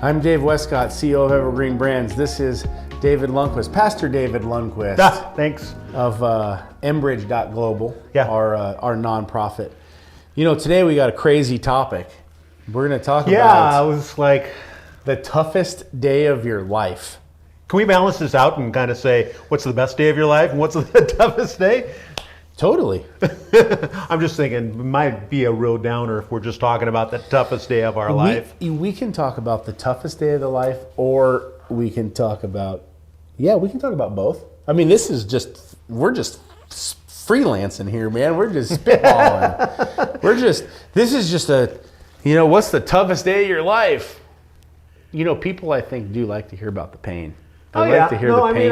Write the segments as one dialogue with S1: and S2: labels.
S1: I'm Dave Wescott, CEO of Evergreen Brands. This is David Lundquist, Pastor David Lundquist.
S2: Thanks.
S1: Of Enbridge.global,
S2: Yeah.
S1: our nonprofit. You know, today we got a crazy topic. We're going to talk
S2: Yeah, I
S1: about
S2: was like,
S1: the toughest day of your life.
S2: can we balance this out and kind of say, what's the best day of your life and what's the toughest day?
S1: Totally.
S2: I'm just thinking it might be a real downer if we're just talking about the toughest day of our life.
S1: We can talk about the toughest day of the life, or we can talk about, we can talk about both. I mean, we're just freelancing here, man. We're just spitballing. This is just what's the toughest day of your life? You know, people I think do like to hear about the pain. They like to hear the pain.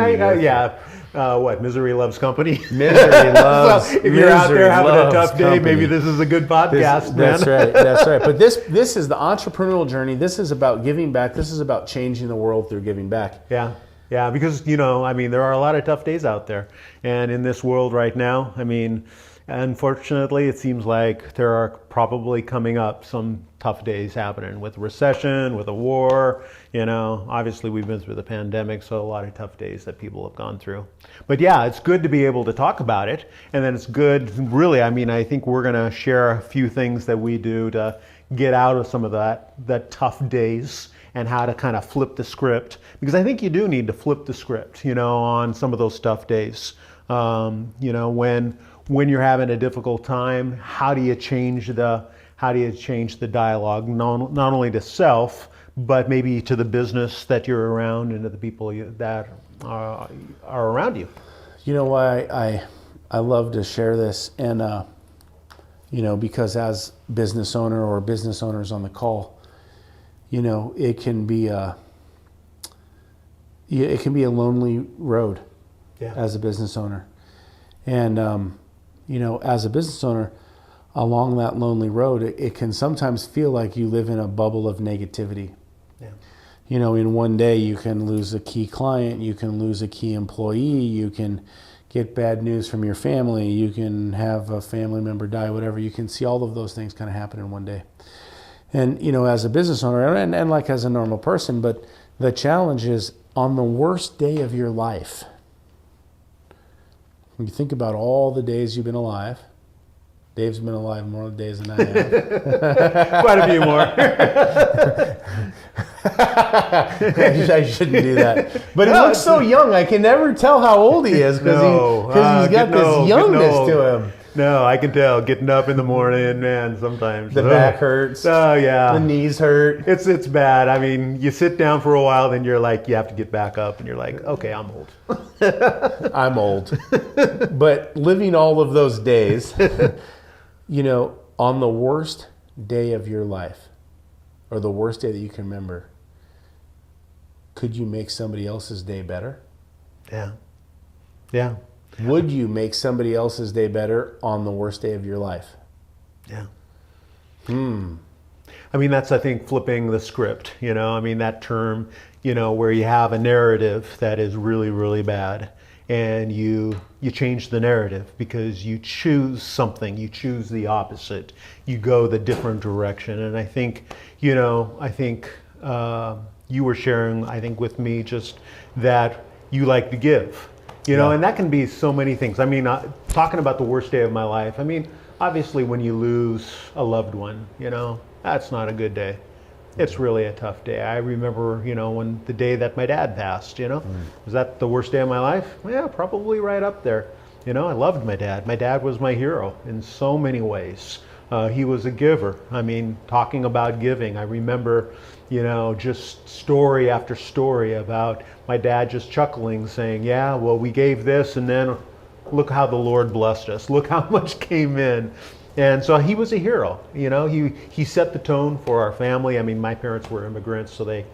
S2: Misery loves company.
S1: Misery loves.
S2: Well, if you're out there having a tough day, maybe this is a good podcast.
S1: That's right. That's right. But this is the entrepreneurial journey. This is about giving back. This is about changing the world through giving back.
S2: Yeah, because, there are a lot of tough days out there. And in this world right now, unfortunately, it seems like there are probably coming up some tough days happening with recession, with a war. Obviously we've been through the pandemic, so a lot of tough days that people have gone through. But yeah, it's good to be able to talk about it. And then it's good, really, I think we're going to share a few things that we do to get out of some of that tough days and how to kind of flip the script. Because I think you do need to flip the script, on some of those tough days. When you're having a difficult time, how do you change the dialogue, not only to self, but maybe to the business that you're around and to the people that are around you.
S1: You know why I love to share this, and because as business owner or business owners on the call, it can be a lonely road as a business owner, and as a business owner, along that lonely road, it can sometimes feel like you live in a bubble of negativity. Yeah. In one day you can lose a key client, you can lose a key employee, you can get bad news from your family, you can have a family member die, whatever. You can see all of those things kind of happen in one day. And, as a business owner and like as a normal person, but the challenge is on the worst day of your life, when you think about all the days you've been alive. Dave's been alive more days than I have.
S2: Quite a few more.
S1: I shouldn't do that. But he looks so young. I can never tell how old he is because he's got this youngness to him.
S2: No, I can tell. Getting up in the morning, man, sometimes.
S1: The back hurts.
S2: Oh, yeah.
S1: The knees hurt.
S2: It's bad. You sit down for a while, then you're like, you have to get back up, and you're like, okay, I'm old.
S1: I'm old. But living all of those days, on the worst day of your life, or the worst day that you can remember, could you make somebody else's day better?
S2: Yeah.
S1: Would you make somebody else's day better on the worst day of your life?
S2: Yeah. That's, I think, flipping the script, that term, where you have a narrative that is really, really bad, and you change the narrative because you choose something, you choose the opposite, you go the different direction. And I think, you were sharing, I think, with me just that you like to give. And that can be so many things. Talking about the worst day of my life, obviously when you lose a loved one, that's not a good day. It's really a tough day. I remember, when the day that my dad passed, was that the worst day of my life? Yeah, probably right up there. I loved my dad. My dad was my hero in so many ways. He was a giver. Talking about giving, I remember, just story after story about my dad just chuckling, saying, yeah, well, we gave this, and then look how the Lord blessed us. Look how much came in. And so he was a hero. He set the tone for our family. My parents were immigrants, so they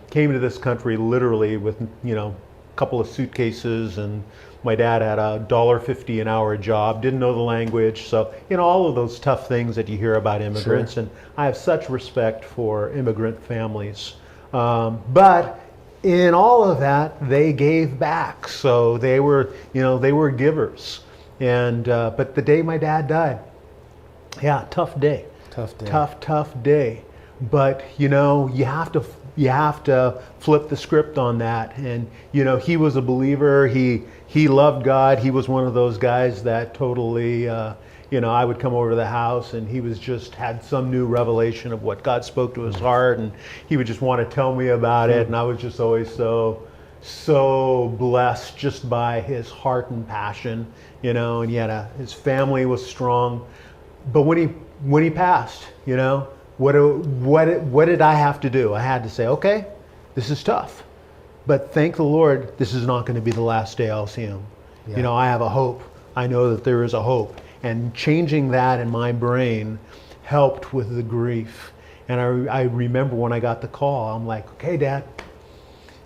S2: came to this country literally with, a couple of suitcases, and my dad had a $1.50 an hour job, didn't know the language. So, all of those tough things that you hear about immigrants. Sure. And I have such respect for immigrant families. But in all of that, they gave back. So they were givers. And but the day my dad died, tough day.
S1: Tough day.
S2: Tough day. but you know, you have to flip the script on that. And you know, he was a believer. He loved God. He was one of those guys that totally, you know, I would come over to the house and he was just had some new revelation of what God spoke to his heart, and he would just want to tell me about it. And I was just always so blessed just by his heart and passion, you know. And his family was strong. But when he passed, you know, what did I have to do? I had to say, okay, this is tough, but thank the Lord, this is not going to be the last day I'll see him. Yeah. You know, I have a hope. I know that there is a hope. And changing that in my brain helped with the grief. And I remember when I got the call, I'm like, okay, Dad,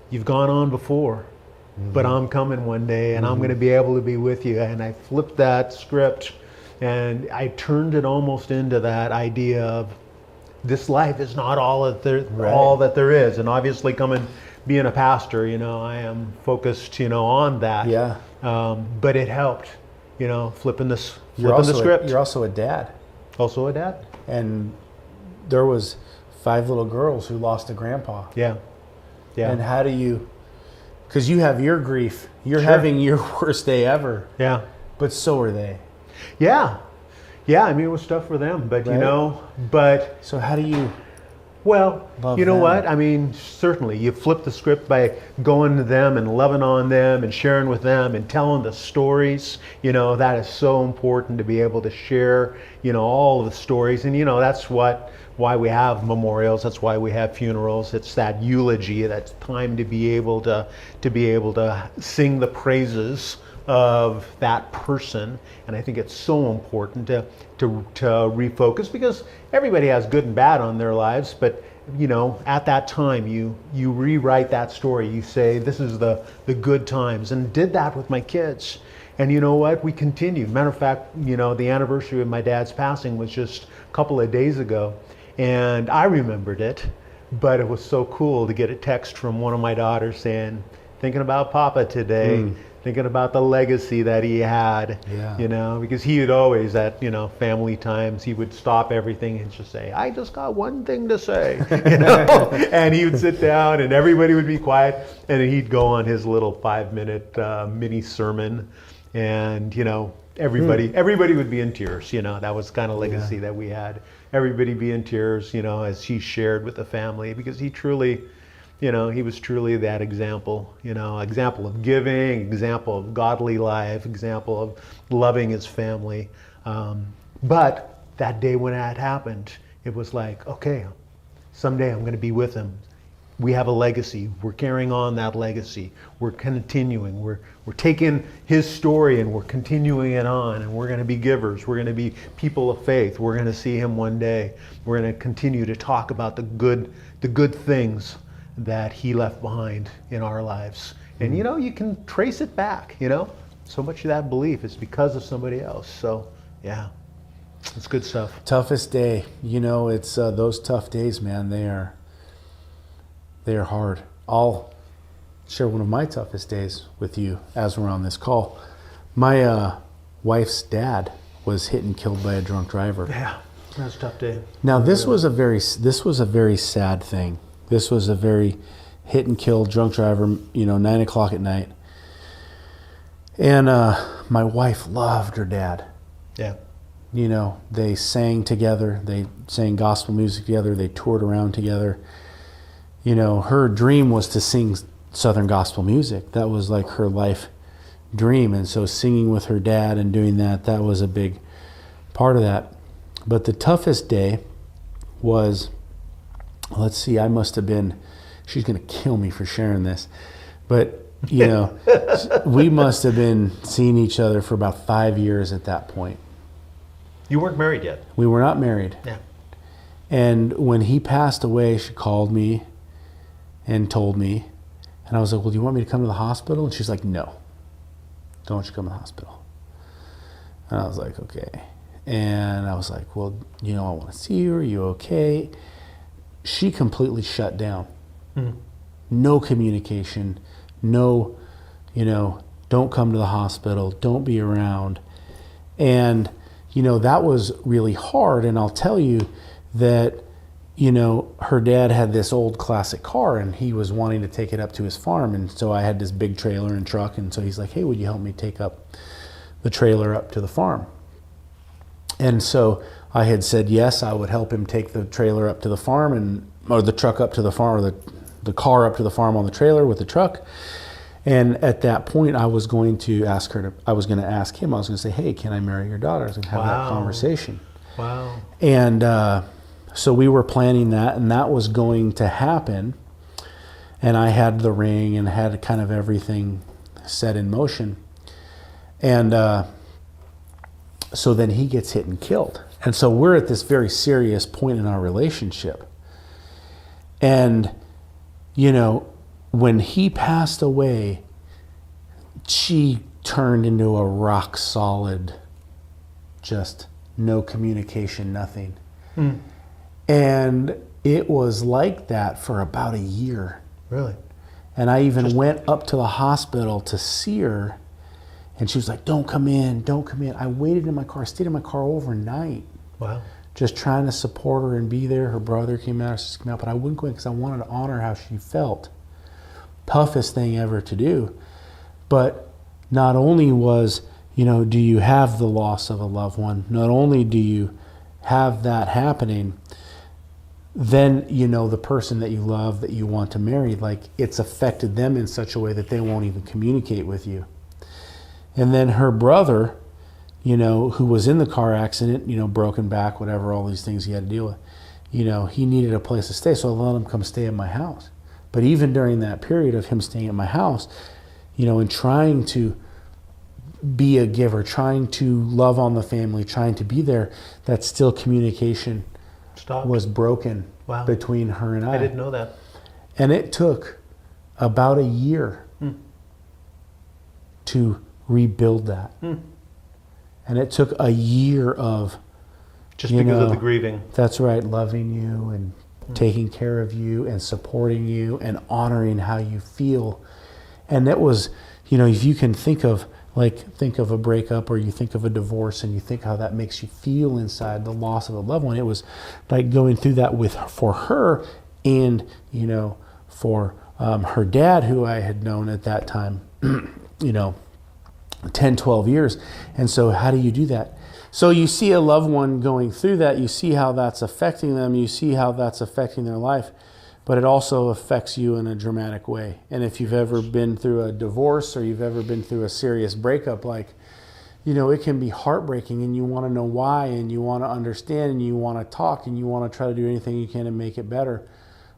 S2: you've gone on before, but I'm coming one day and I'm going to be able to be with you. And I flipped that script and I turned it almost into that idea of this life is not all that there is. And obviously being a pastor, you know, I am focused, you know, on that.
S1: Yeah.
S2: But it helped, you know, flipping the script.
S1: You're also a dad.
S2: Also a dad.
S1: And there was 5 little girls who lost a grandpa.
S2: Yeah. Yeah.
S1: And how do you, because you have your grief, you're having your worst day ever.
S2: Yeah.
S1: But so are they.
S2: Yeah. Yeah, I mean, it was tough for them, but you know,
S1: So how do you
S2: well, you know
S1: them?
S2: what? I mean, certainly you flip the script by going to them and loving on them and sharing with them and telling the stories. You know, that is so important to be able to share, you know, all of the stories. And, you know, that's why we have memorials. That's why we have funerals. It's that eulogy, that time to be able to sing the praises of that person. And I think it's so important to refocus, because everybody has good and bad on their lives, but you know, at that time you rewrite that story. You say, this is the good times, and did that with my kids. And you know what, we continued. Matter of fact, you know, the anniversary of my dad's passing was just a couple of days ago, and I remembered it, but it was so cool to get a text from one of my daughters saying, thinking about Papa today. Thinking about the legacy that he had, you know, because he would always, at, you know, family times, he would stop everything and just say, I just got one thing to say, you know, and he would sit down and everybody would be quiet, and then he'd go on his little 5-minute mini sermon, and, you know, everybody would be in tears, you know. That was kind of legacy that we had. Everybody be in tears, you know, as he shared with the family, because he truly, you know, he was truly that example, you know, example of giving, example of godly life, example of loving his family. But that day when that happened, it was like, okay, someday I'm going to be with him. We have a legacy. We're carrying on that legacy. We're continuing. We're taking his story and we're continuing it on, and we're going to be givers. We're going to be people of faith. We're going to see him one day. We're going to continue to talk about the good things that he left behind in our lives. And you know, you can trace it back, you know, so much of that belief is because of somebody else. So yeah, it's good stuff.
S1: Toughest day, you know, it's those tough days, man. They are hard. I'll share one of my toughest days with you as we're on this call. My wife's dad was hit and killed by a drunk driver.
S2: Yeah, that was a tough day.
S1: Now this was a very sad thing. This was a very hit and kill drunk driver, you know, 9 o'clock at night. And my wife loved her dad.
S2: Yeah.
S1: You know, they sang together. They sang gospel music together. They toured around together. You know, her dream was to sing Southern gospel music. That was like her life dream. And so singing with her dad and doing that was a big part of that. But the toughest day was, let's see, I must have been, she's going to kill me for sharing this, but, you know, we must have been seeing each other for about 5 years at that point.
S2: You weren't married yet?
S1: We were not married.
S2: Yeah.
S1: And when he passed away, she called me and told me, and I was like, well, do you want me to come to the hospital? And she's like, no, don't want you to come to the hospital. And I was like, okay. And I was like, well, you know, I want to see you. Are you okay? She completely shut down. No communication, no, you know, don't come to the hospital, don't be around. And, you know, that was really hard. And I'll tell you that her dad had this old classic car and he was wanting to take it up to his farm. And so I had this big trailer and truck. And so he's like, hey, would you help me take up the trailer up to the farm? And so I had said, yes, I would help him take the trailer up to the farm or the truck up to the farm, or the car up to the farm on the trailer with the truck. And at that point, I was going to ask him, I was going to say, hey, can I marry your daughter? I was going to have that conversation.
S2: Wow.
S1: And so we were planning that, and that was going to happen. And I had the ring and had kind of everything set in motion. And so then he gets hit and killed. And so we're at this very serious point in our relationship. And, when he passed away, she turned into a rock solid, just no communication, nothing. Mm. And it was like that for about a year.
S2: Really?
S1: And I even went up to the hospital to see her, and she was like, don't come in. I waited in my car, stayed in my car overnight.
S2: Wow.
S1: Just trying to support her and be there. Her brother came out, her sister came out, but I wouldn't go in because I wanted to honor how she felt. Toughest thing ever to do. But not only was, do you have the loss of a loved one, not only do you have that happening, then the person that you love, that you want to marry, like it's affected them in such a way that they won't even communicate with you. And then her brother, who was in the car accident, broken back, whatever, all these things he had to deal with, he needed a place to stay, so I let him come stay at my house. But even during that period of him staying at my house, and trying to be a giver, trying to love on the family, trying to be there, that still communication was broken between her and I.
S2: I didn't know that.
S1: And it took about a year to rebuild that. And it took a year of
S2: just because of the grieving.
S1: That's right, loving you and taking care of you and supporting you and honoring how you feel. And that was, if you can think of a breakup, or you think of a divorce and you think how that makes you feel inside, the loss of a loved one, it was like going through that for her and, for her dad, who I had known at that time, 10, 12 years. And so how do you do that? So you see a loved one going through that, you see how that's affecting them, you see how that's affecting their life, but it also affects you in a dramatic way. And if you've ever been through a divorce, or you've ever been through a serious breakup, it can be heartbreaking, and you want to know why, and you want to understand, and you want to talk, and you want to try to do anything you can to make it better.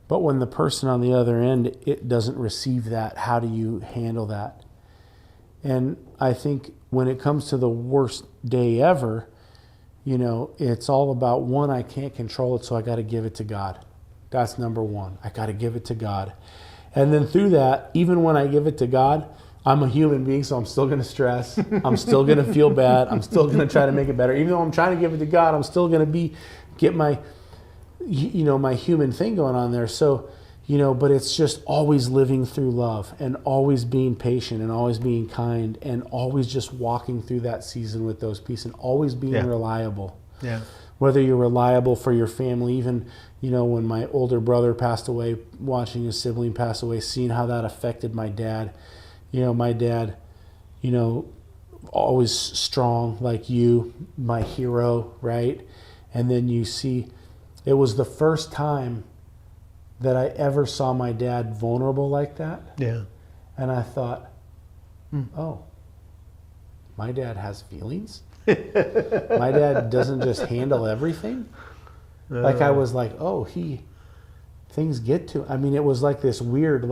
S1: But when the person on the other end, it doesn't receive that, how do you handle that? And I think when it comes to the worst day ever, it's all about, one, I can't control it, so I got to give it to God. That's number one. I got to give it to God. And then through that, even when I give it to God, I'm a human being, so I'm still going to stress. I'm still going to feel bad. I'm still going to try to make it better. Even though I'm trying to give it to God, I'm still going to get my human thing going on there. So, but it's just always living through love, and always being patient, and always being kind, and always just walking through that season with those pieces, and always being reliable. Yeah. Whether you're reliable for your family, even, when my older brother passed away, watching his sibling pass away, seeing how that affected my dad. My dad, always strong like you, my hero, right? And then you see, it was the first time that I ever saw my dad vulnerable like that. Yeah. And I thought, oh, my dad has feelings? My dad doesn't just handle everything? Like I was like, oh, things get to, it was like this weird,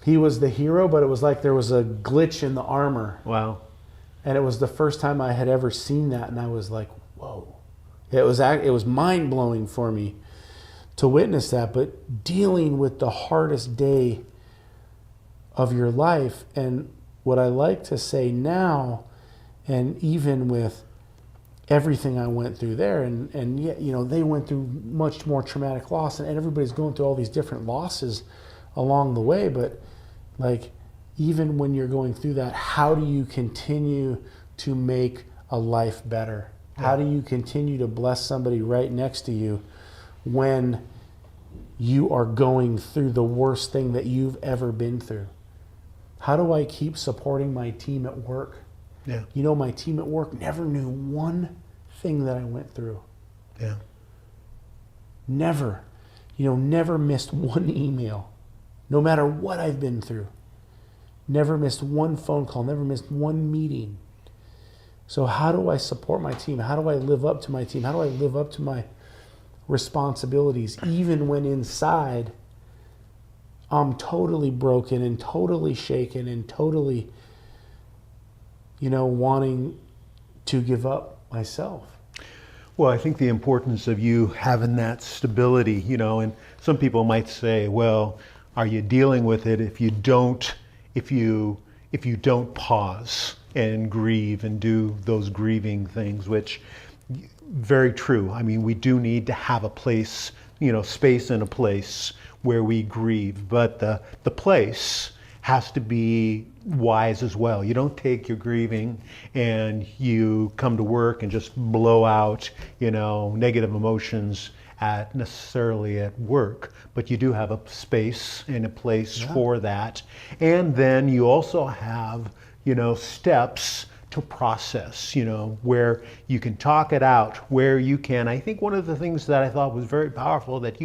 S1: he was the hero, but it was like there was a glitch in the armor. Wow. And it was the first time I had ever seen that, and I was like, whoa. It was mind-blowing for me to witness that, but dealing with the hardest day of your life. And what I like to say now, and even with everything I went through there, and yet, they went through much more traumatic loss, and everybody's going through all these different losses along the way, but even when you're going through that, how do you continue to make a life better? How do you continue to bless somebody right next to you when you are going through the worst thing that you've ever been through? How do I keep supporting my team at work?
S2: Yeah.
S1: You know, my team at work never knew one thing that I went through.
S2: Yeah.
S1: Never. Never missed one email, no matter what I've been through. Never missed one phone call, never missed one meeting. So how do I support my team? How do I live up to my team? How do I live up to my responsibilities, even when inside I'm totally broken and totally shaken and totally, wanting to give up myself?
S2: Well, I think the importance of you having that stability, and some people might say, well, are you dealing with it if you don't pause and grieve and do those grieving things, which very true. I mean, we do need to have a place, space and a place where we grieve, but the place has to be wise as well. You don't take your grieving and you come to work and just blow out, negative emotions necessarily at work, but you do have a space and a place for that. And then you also have, steps to process, where you can talk it out, where you can. I think one of the things that I thought was very powerful that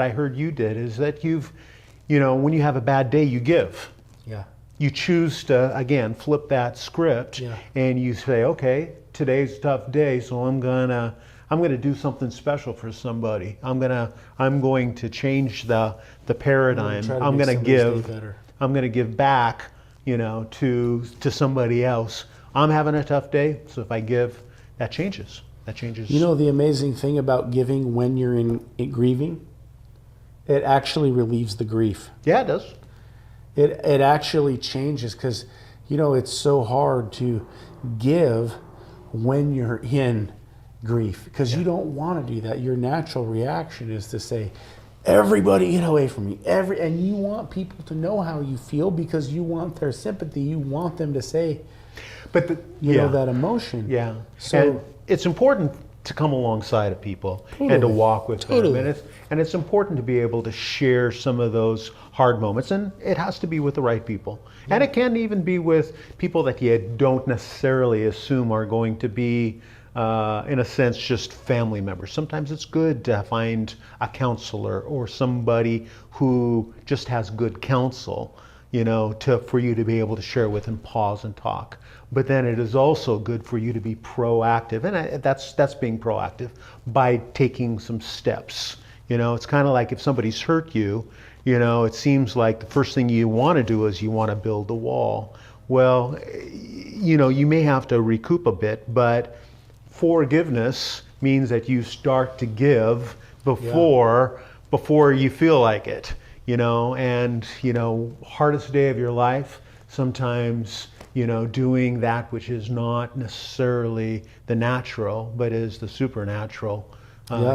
S2: I heard you did is that when you have a bad day, you give.
S1: Yeah.
S2: You choose to, again, flip that script and you say, okay, today's a tough day, so I'm gonna do something special for somebody. I'm going to change the paradigm. I'm gonna give back, to somebody else. I'm having a tough day, so if I give, that changes.
S1: The amazing thing about giving when you're in grieving, it actually relieves the grief.
S2: Yeah, it does.
S1: It actually changes because, it's so hard to give when you're in grief because you don't want to do that. Your natural reaction is to say, everybody get away from me. And you want people to know how you feel because you want their sympathy. You want them to say,
S2: but
S1: that emotion.
S2: Yeah.
S1: So
S2: and it's important to come alongside of people and to walk with them. And it's important to be able to share some of those hard moments. And it has to be with the right people. Yeah. And it can even be with people that you don't necessarily assume are going to be, in a sense, just family members. Sometimes it's good to find a counselor or somebody who just has good counsel, for you to be able to share with and pause and talk. But then it is also good for you to be proactive, and that's being proactive by taking some steps. It's kind of like if somebody's hurt you, it seems like the first thing you want to do is you want to build a wall. Well, you may have to recoup a bit, but forgiveness means that you start to give before you feel like it. And hardest day of your life, sometimes doing that which is not necessarily the natural, but is the supernatural,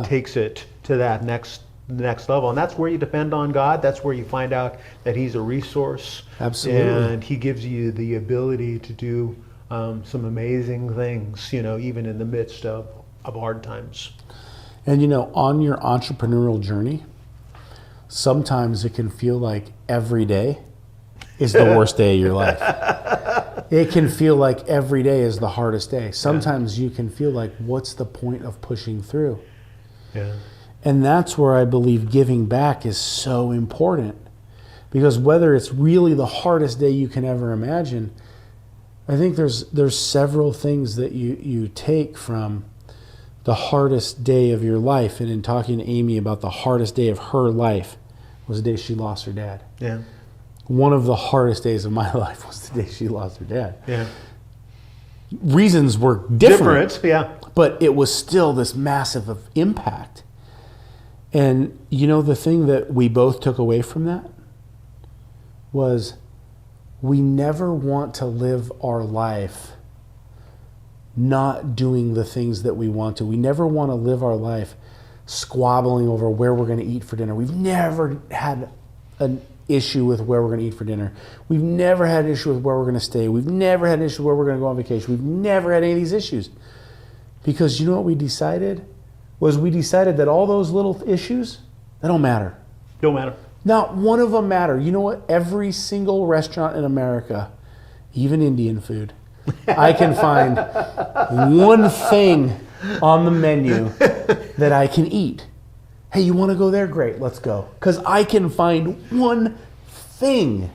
S2: takes it to that next level. And that's where you depend on God. That's where you find out that He's a resource.
S1: Absolutely.
S2: And He gives you the ability to do some amazing things, even in the midst of hard times.
S1: And on your entrepreneurial journey, sometimes it can feel like every day is the worst day of your life. It can feel like every day is the hardest day. Sometimes you can feel like, what's the point of pushing through?
S2: Yeah.
S1: And that's where I believe giving back is so important. Because whether it's really the hardest day you can ever imagine, I think there's several things that you take from the hardest day of your life. And in talking to Amy about the hardest day of her life was the day she lost her dad.
S2: Yeah.
S1: One of the hardest days of my life was the day she lost her dad.
S2: Yeah.
S1: Reasons were different,
S2: yeah.
S1: But it was still this massive of impact. And the thing that we both took away from that was we never want to live our life not doing the things that we want to. We never want to live our life squabbling over where we're going to eat for dinner. We've never had an issue with where we're going to eat for dinner. We've never had an issue with where we're going to stay. We've never had an issue where we're going to go on vacation. We've never had any of these issues. Because you know what we decided? was we decided that all those little issues, they don't matter.
S2: Don't matter.
S1: Not one of them matter. You know what? Every single restaurant in America, even Indian food, I can find one thing on the menu that I can eat. Hey, you want to go there? Great, let's go. Because I can find one thing.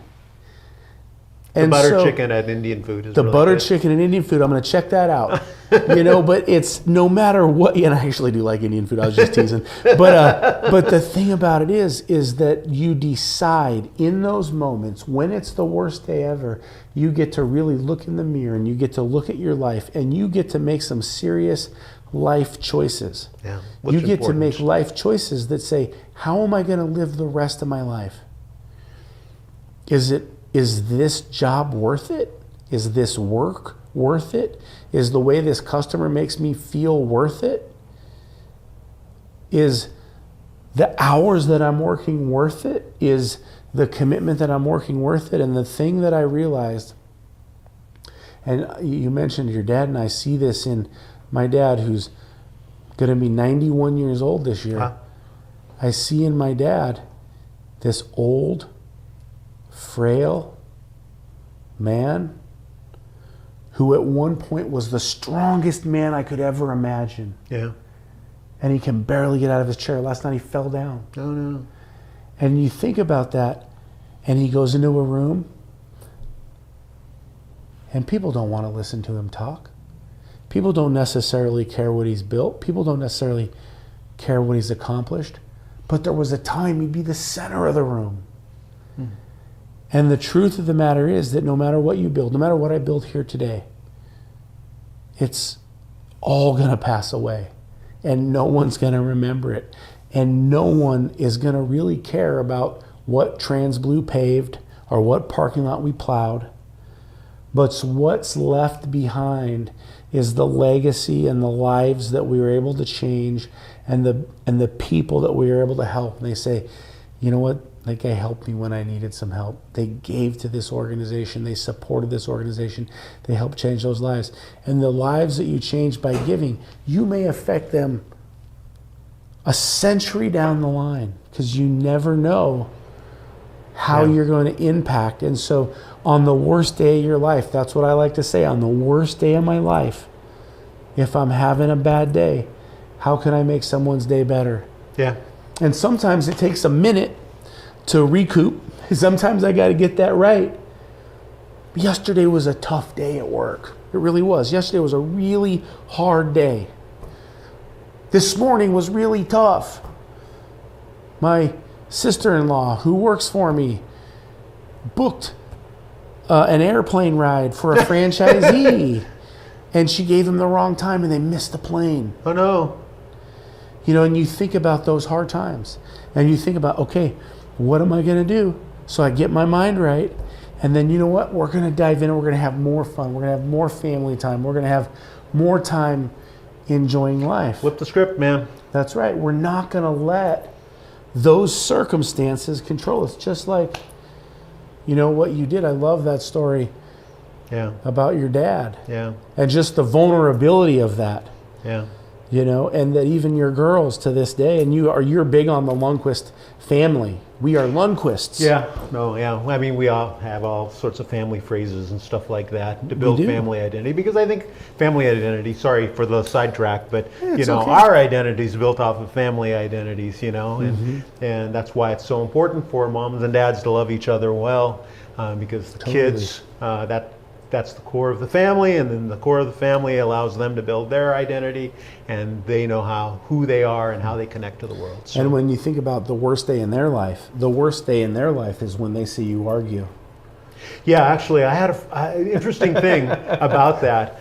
S2: The butter chicken at Indian food is
S1: the
S2: really
S1: buttered
S2: good.
S1: chicken and Indian food. I'm going to check that out. But it's no matter what. And I actually do like Indian food. I was just teasing. But the thing about it is that you decide in those moments when it's the worst day ever. You get to really look in the mirror and you get to look at your life and you get to make some serious life choices.
S2: Yeah.
S1: You get to make life choices that say, how am I going to live the rest of my life? Is this job worth it? Is this work worth it? Is the way this customer makes me feel worth it? Is the hours that I'm working worth it? Is the commitment that I'm working worth it? And the thing that I realized, and you mentioned your dad, and I see this in my dad, who's going to be 91 years old this year. I see in my dad this old, frail man who at one point was the strongest man I could ever imagine.
S2: Yeah.
S1: And he can barely get out of his chair. Last night he fell down.
S2: Oh, no.
S1: And you think about that, and he goes into a room, and people don't want to listen to him talk. People don't necessarily care what he's built. People don't necessarily care what he's accomplished. But there was a time he'd be the center of the room. And the truth of the matter is that no matter what you build, no matter what I build here today, it's all going to pass away. And no one's going to remember it. And no one is going to really care about what TransBlue paved or what parking lot we plowed. But what's left behind is the legacy and the lives that we were able to change and the people that we were able to help. And they say, you know what? That guy helped me when I needed some help. They gave to this organization. They supported this organization. They helped change those lives. And the lives that you change by giving, you may affect them a century down the line because you never know how you're going to impact. And so on the worst day of your life, that's what I like to say, on the worst day of my life, if I'm having a bad day, how can I make someone's day better?
S2: Yeah.
S1: And sometimes it takes a minute to recoup. Sometimes I got to get that right. Yesterday was a tough day at work. It really was. Yesterday was a really hard day. This morning was really tough. My sister-in-law, who works for me, booked an airplane ride for a franchisee, and she gave him the wrong time, and they missed the plane.
S2: Oh, no.
S1: And you think about those hard times, and you think about, okay, what am I going to do so I get my mind right? And then you know what? We're going to dive in and we're going to have more fun. We're going to have more family time. We're going to have more time enjoying life.
S2: Flip the script, man.
S1: That's right. We're not going to let those circumstances control us. Just like, what you did. I love that story about your dad.
S2: Yeah.
S1: And just the vulnerability of that.
S2: Yeah.
S1: And that even your girls to this day, and you're big on the Lundquist family. We are Lundquists.
S2: Yeah. No, yeah. I mean, we all have all sorts of family phrases and stuff like that to build family identity, because I think family identity, sorry for the sidetrack, but okay. Our identity is built off of family identities, and that's why it's so important for moms and dads to love each other well, because the kids, that's the core of the family, and then the core of the family allows them to build their identity, and they know who they are and how they connect to the world. So.
S1: And when you think about the worst day in their life is when they see you argue.
S2: Yeah, actually, I had an interesting thing about that.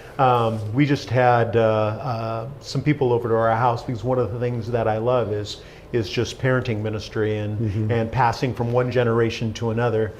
S2: We just had some people over to our house, because one of the things that I love is just parenting ministry and passing from one generation to another,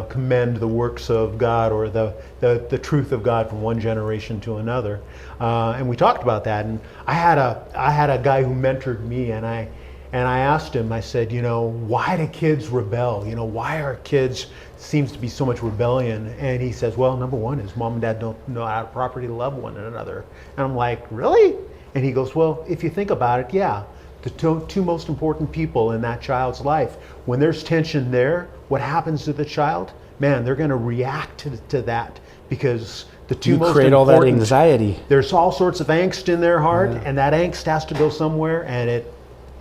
S2: commend the works of God or the truth of God from one generation to another. And we talked about that, and I had a guy who mentored me, and I asked him, I said, why do kids rebel? Why are kids seems to be so much rebellion? And he says, well, number one is mom and dad don't know how to properly love one another. And I'm like, really? And he goes, well, if you think about it, yeah, the two most important people in that child's life, when there's tension there, what happens to the child? Man, they're going to react to that, because the two most
S1: create all that anxiety.
S2: There's all sorts of angst in their heart, and that angst has to go somewhere, and it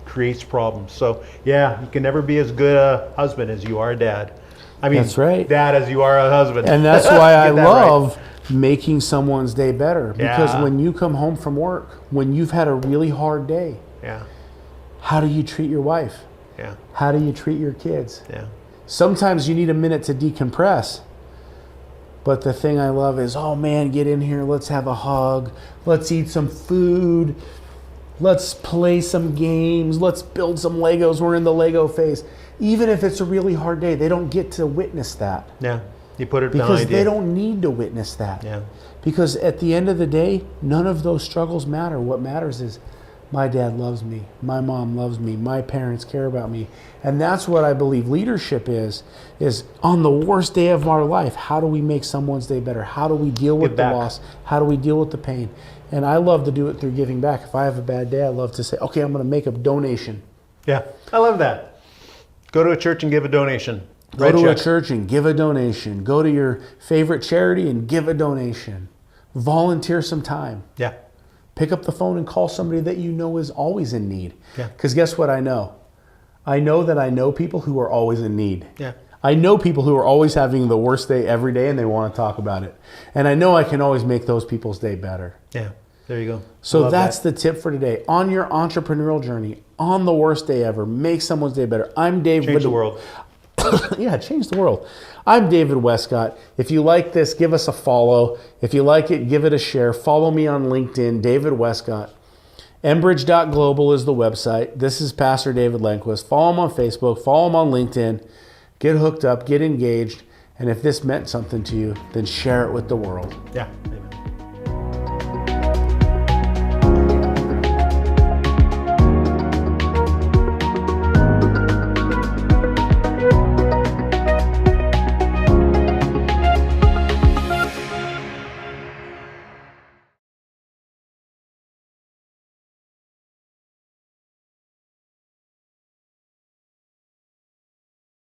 S2: creates problems. So yeah, you can never be as good a husband as you are a dad. I mean,
S1: that's right.
S2: Dad as you are a husband.
S1: And that's why I love making someone's day better. Because when you come home from work, when you've had a really hard day, how do you treat your wife? How do you treat your kids? Sometimes you need a minute to decompress. But the thing I love is, oh man, get in here, let's have a hug, let's eat some food, let's play some games, let's build some Legos, we're in the Lego phase. Even if it's a really hard day, they don't get to witness that.
S2: Yeah, you put it
S1: because
S2: behind you.
S1: they don't need to witness that. Because at the end of the day, none of those struggles matter. What matters is my dad loves me, my mom loves me, my parents care about me. And that's what I believe leadership is on the worst day of our life, how do we make someone's day better? How do we deal with the loss? How do we deal with the pain? And I love to do it through giving back. If I have a bad day, I love to say, okay, I'm going to make a donation.
S2: Yeah, I love that. Go to a church and give a donation.
S1: Go to a church and give a donation. Go to your favorite charity and give a donation. Volunteer some time.
S2: Yeah.
S1: Pick up the phone and call somebody that you know is always in need.
S2: Yeah.
S1: Because guess what I know? I know that I know people who are always in need.
S2: Yeah.
S1: I know people who are always having the worst day every day and they want to talk about it. And I know I can always make those people's day better.
S2: Yeah. There you go.
S1: So that's the tip for today. On your entrepreneurial journey, on the worst day ever, make someone's day better. I'm Dave.
S2: Change the world.
S1: Yeah, change the world. I'm David Wescott. If you like this, give us a follow. If you like it, give it a share. Follow me on LinkedIn, David Wescott. Enbridge.global is the website. This is Pastor David Lundquist. Follow him on Facebook. Follow him on LinkedIn. Get hooked up. Get engaged. And if this meant something to you, then share it with the world.
S2: Yeah.